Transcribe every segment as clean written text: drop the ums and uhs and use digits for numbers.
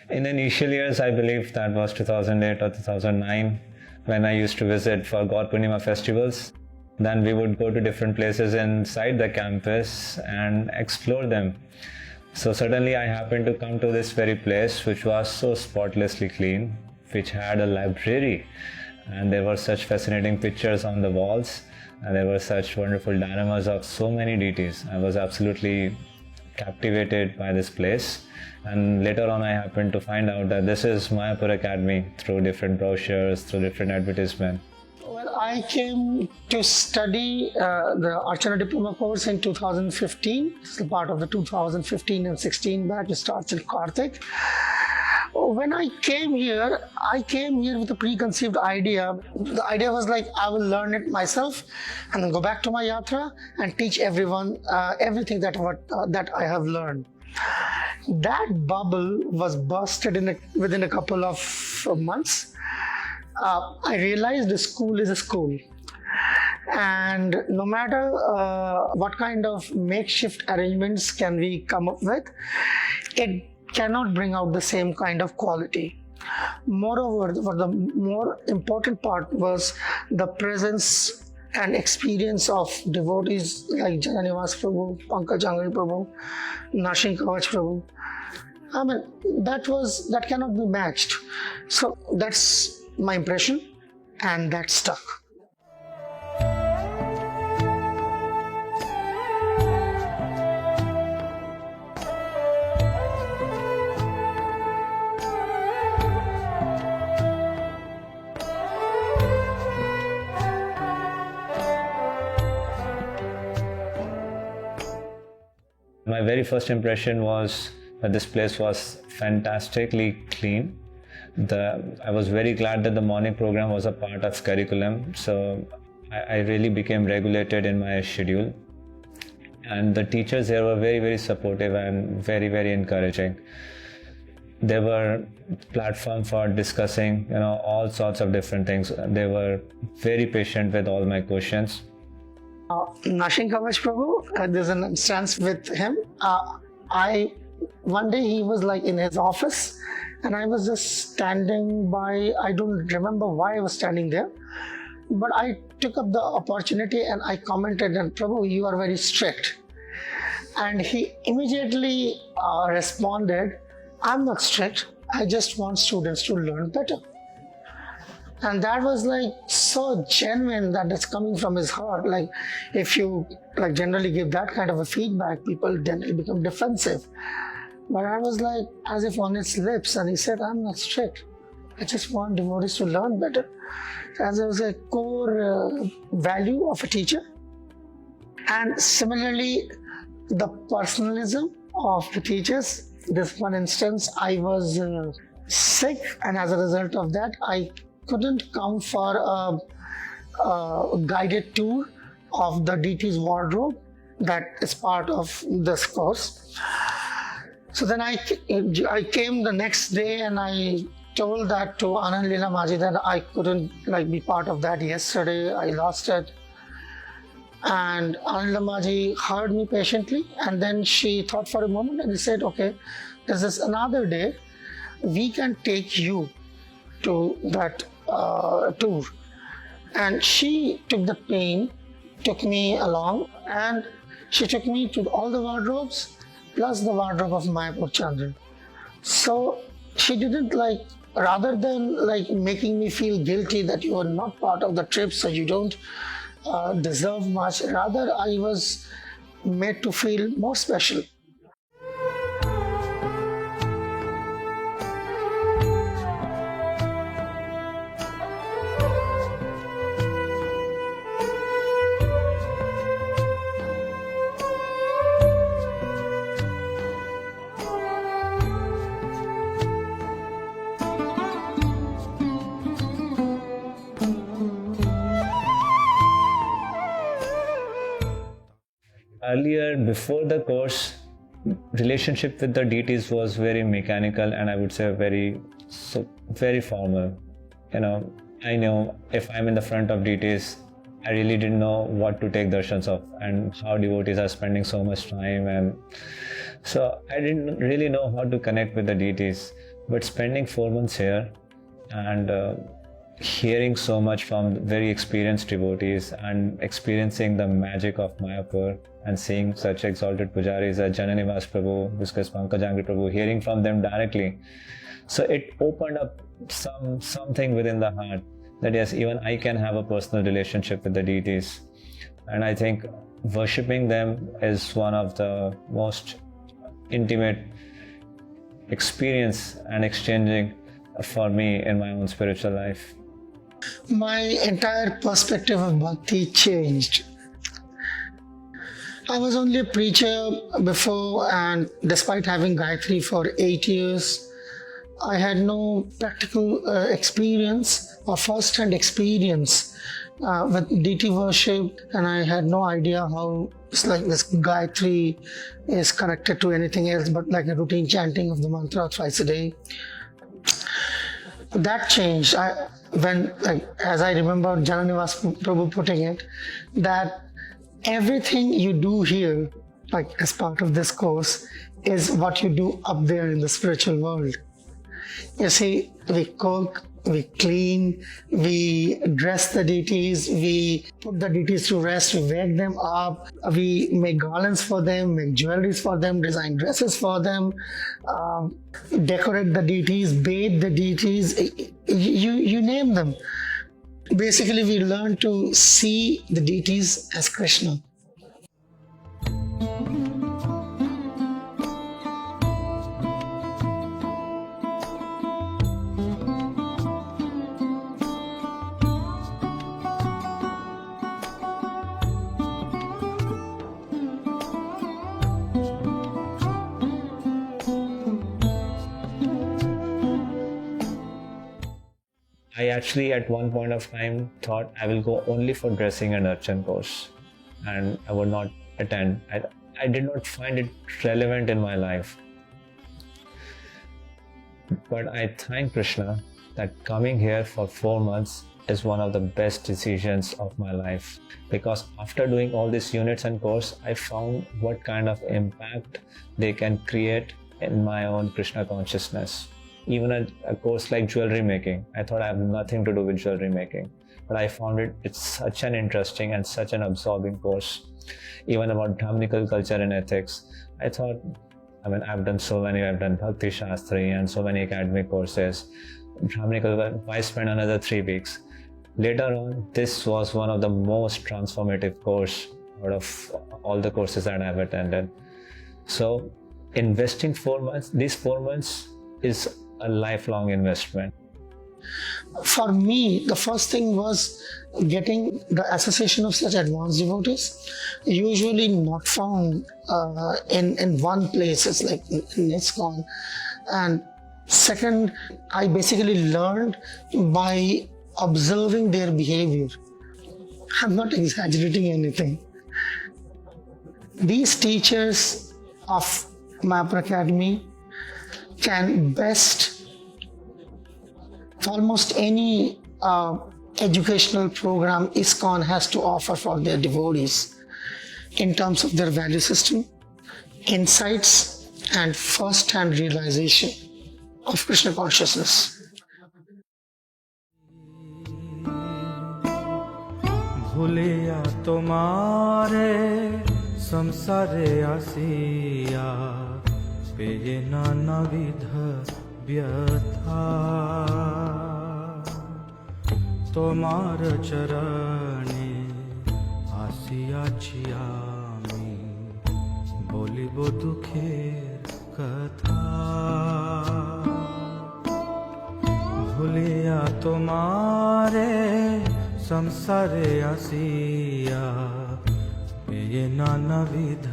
In the initial years, I believe that was 2008 or 2009, when I used to visit for God Purnima festivals. Then we would go to different places inside the campus and explore them. So suddenly I happened to come to this very place, which was so spotlessly clean, which had a library, and there were such fascinating pictures on the walls, and there were such wonderful dioramas of so many deities. I was absolutely captivated by this place, and later on I happened to find out that this is Mayapur Academy through different brochures, through different advertisements. Well, I came to study the Archana Diploma course in 2015. It's part of the 2015 and 16 batch. It starts in Kartik. When I came here with a preconceived idea. The idea was like, I will learn it myself and then go back to my yatra and teach everyone everything that I have learned. That bubble was bursted within a couple of months. I realized the school is a school, and no matter what kind of makeshift arrangements can we come up with, it cannot bring out the same kind of quality. Moreover, the more important part was the presence and experience of devotees like Jananivas Prabhu, Pankaj Angri Prabhu, Nashing Kavach Prabhu. I mean, that cannot be matched. So that's my impression, and that stuck. My very first impression was that this place was fantastically clean. I was very glad that the morning program was a part of curriculum, so I really became regulated in my schedule. And the teachers here were very, very supportive and very, very encouraging. There were platforms for discussing, all sorts of different things. They were very patient with all my questions. Nashing Kavach Prabhu, there's an instance with him. One day he was like in his office, and I was just standing by. I don't remember why I was standing there, but I took up the opportunity and I commented, and Prabhu, you are very strict. And he immediately responded, I'm not strict, I just want students to learn better. And that was like so genuine that it's coming from his heart. Like if you generally give that kind of a feedback, people generally become defensive. But I was like as if on his lips, and he said, I'm not strict. I just want devotees to learn better. As it was a core value of a teacher. And similarly, the personalism of the teachers. This one instance, I was sick, and as a result of that, I couldn't come for a guided tour of the deity's wardrobe that is part of this course. So then I came the next day and I told that to Anand Leela Maji that I couldn't be part of that yesterday. I lost it. And Anand Leela Maji heard me patiently, and then she thought for a moment and she said, okay, there's this another day, we can take you to that tour. And she took the pain, took me along, and she took me to all the wardrobes plus the wardrobe of Mayapur Chandran. So she didn't rather than making me feel guilty that you are not part of the trip, so you don't deserve much, rather I was made to feel more special. Earlier, before the course, relationship with the deities was very mechanical, and I would say very formal. I know if I'm in the front of deities, I really didn't know what to take darshans of and how devotees are spending so much time, and so I didn't really know how to connect with the deities. But spending 4 months here and hearing so much from very experienced devotees and experiencing the magic of Mayapur and seeing such exalted pujaris as Jananivas Prabhu, Viskas Pankajangri Prabhu, hearing from them directly. So it opened up something within the heart that yes, even I can have a personal relationship with the deities. And I think worshipping them is one of the most intimate experience and exchanging for me in my own spiritual life. My entire perspective of bhakti changed. I was only a preacher before, and despite having Gayatri for 8 years, I had no practical experience or first-hand experience with deity worship, and I had no idea how it's like this Gayatri is connected to anything else but like a routine chanting of the mantra twice a day. That changed when, as I remember Jananivas Prabhu putting it, that everything you do here, like as part of this course, is what you do up there in the spiritual world. You see, we cook, we clean, we dress the deities, we put the deities to rest, we wake them up, we make garlands for them, make jewelries for them, design dresses for them, decorate the deities, bathe the deities, you name them. Basically, we learn to see the deities as Krishna. I actually at one point of time thought I will go only for dressing and archan course and I would not attend. I did not find it relevant in my life. But I thank Krishna that coming here for 4 months is one of the best decisions of my life, because after doing all these units and course, I found what kind of impact they can create in my own Krishna consciousness. Even a course like jewelry making, I thought I have nothing to do with jewelry making, but I found it's such an interesting and such an absorbing course. Even about Brahminical culture and ethics, I thought, I've done Bhakti Shastri and so many academic courses. Brahminical, why spend another 3 weeks? Later on, this was one of the most transformative course out of all the courses that I've attended. So investing 4 months, these 4 months is a lifelong investment. For me, the first thing was getting the association of such advanced devotees, usually not found in one place, it's like in ISKCON. And second, I basically learned by observing their behavior. I'm not exaggerating anything. These teachers of Mayapur Academy can best almost any educational program ISKCON has to offer for their devotees in terms of their value system, insights, and first-hand realization of Krishna consciousness. भूलिया तुम्हारे संसारे आसिया पेये नाना विध व्यथा তোমার চরণে আসিয়াছি আমি বলিব দুঃখের কথা ভুলিয়া তোমারে সংসারে আসিয়া পেয়ে নানাবিধ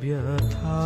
ব্যথা